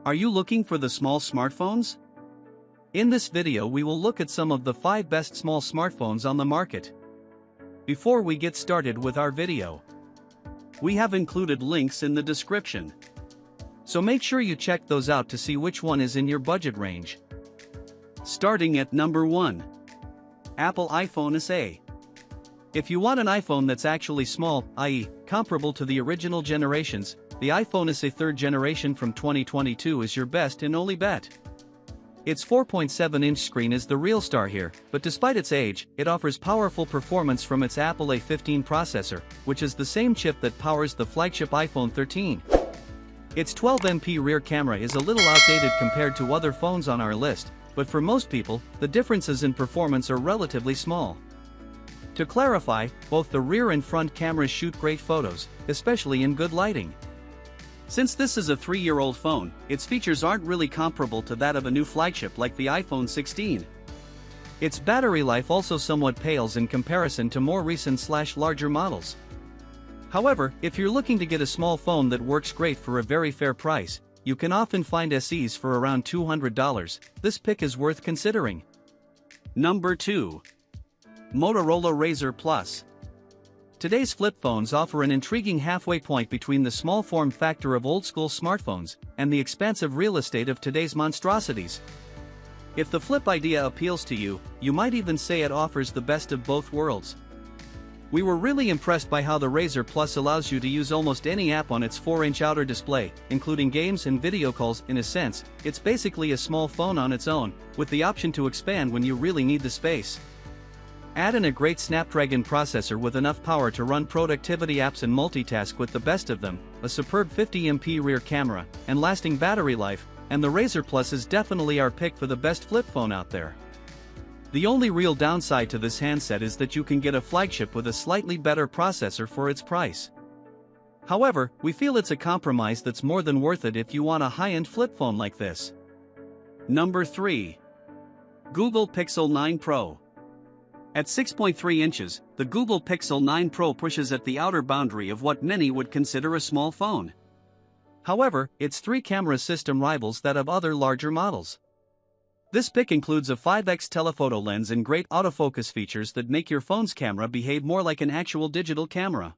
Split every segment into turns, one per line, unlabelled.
Are you looking for the small smartphones? In this video we will look at some of the 5 best small smartphones on the market. Before we get started with our video, we have included links in the description. So make sure you check those out to see which one is in your budget range. Starting at number 1. Apple iPhone SE. If you want an iPhone that's actually small, i.e., comparable to the original generations, the iPhone SE 3rd generation from 2022 is your best and only bet. Its 4.7-inch screen is the real star here, but despite its age, it offers powerful performance from its Apple A15 processor, which is the same chip that powers the flagship iPhone 13. Its 12MP rear camera is a little outdated compared to other phones on our list, but for most people, the differences in performance are relatively small. To clarify, both the rear and front cameras shoot great photos, especially in good lighting. Since this is a 3-year-old phone, its features aren't really comparable to that of a new flagship like the iPhone 16. Its battery life also somewhat pales in comparison to more recent/larger models. However, if you're looking to get a small phone that works great for a very fair price, you can often find SEs for around $200. This pick is worth considering. Number 2. Motorola Razr Plus. Today's flip phones offer an intriguing halfway point between the small form factor of old-school smartphones and the expansive real estate of today's monstrosities. If the flip idea appeals to you, you might even say it offers the best of both worlds. We were really impressed by how the Razr Plus allows you to use almost any app on its 4-inch outer display, including games and video calls. In a sense, it's basically a small phone on its own, with the option to expand when you really need the space. Add in a great Snapdragon processor with enough power to run productivity apps and multitask with the best of them, a superb 50MP rear camera, and lasting battery life, and the Razr Plus is definitely our pick for the best flip phone out there. The only real downside to this handset is that you can get a flagship with a slightly better processor for its price. However, we feel it's a compromise that's more than worth it if you want a high-end flip phone like this. Number 3. Google Pixel 9 Pro. At 6.3 inches, the Google Pixel 9 Pro pushes at the outer boundary of what many would consider a small phone. However, its 3 camera system rivals that of other larger models. This pick includes a 5x telephoto lens and great autofocus features that make your phone's camera behave more like an actual digital camera.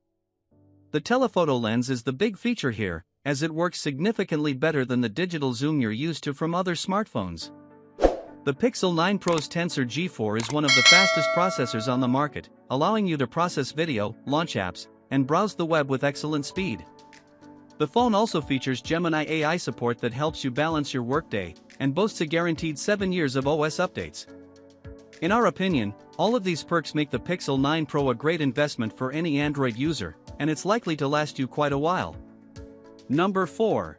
The telephoto lens is the big feature here, as it works significantly better than the digital zoom you're used to from other smartphones. The Pixel 9 Pro's Tensor G4 is one of the fastest processors on the market, allowing you to process video, launch apps, and browse the web with excellent speed. The phone also features Gemini AI support that helps you balance your workday, and boasts a guaranteed 7 years of OS updates. In our opinion, all of these perks make the Pixel 9 Pro a great investment for any Android user, and it's likely to last you quite a while. Number 4.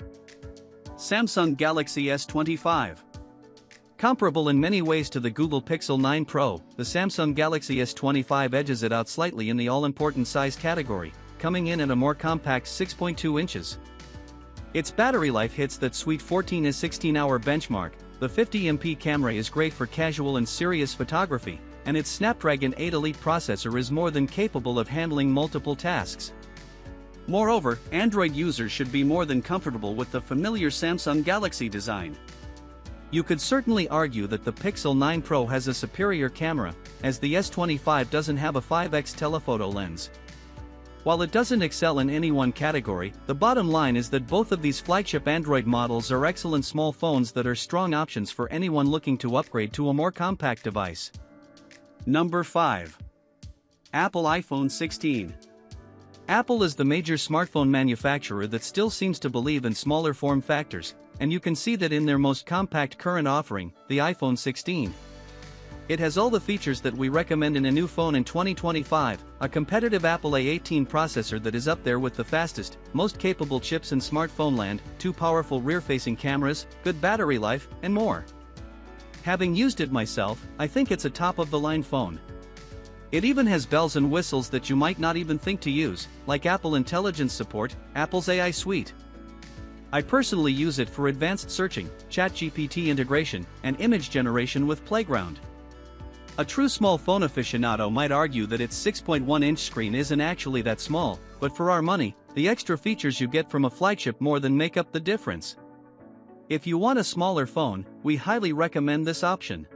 Samsung Galaxy S25. Comparable in many ways to the Google Pixel 9 Pro, the Samsung Galaxy S25 edges it out slightly in the all-important size category, coming in at a more compact 6.2 inches. Its battery life hits that sweet 14 to 16-hour benchmark, the 50MP camera is great for casual and serious photography, and its Snapdragon 8 Elite processor is more than capable of handling multiple tasks. Moreover, Android users should be more than comfortable with the familiar Samsung Galaxy design. You could certainly argue that the Pixel 9 Pro has a superior camera, as the S25 doesn't have a 5x telephoto lens. While it doesn't excel in any one category, the bottom line is that both of these flagship Android models are excellent small phones that are strong options for anyone looking to upgrade to a more compact device. Number 5. Apple iPhone 16. Apple is the major smartphone manufacturer that still seems to believe in smaller form factors, and you can see that in their most compact current offering, the iPhone 16. It has all the features that we recommend in a new phone in 2025, a competitive Apple A18 processor that is up there with the fastest, most capable chips in smartphone land, 2 powerful rear-facing cameras, good battery life, and more. Having used it myself, I think it's a top-of-the-line phone. It even has bells and whistles that you might not even think to use, like Apple Intelligence support, Apple's AI suite. I personally use it for advanced searching, ChatGPT integration, and image generation with Playground. A true small phone aficionado might argue that its 6.1-inch screen isn't actually that small, but for our money, the extra features you get from a flagship more than make up the difference. If you want a smaller phone, we highly recommend this option.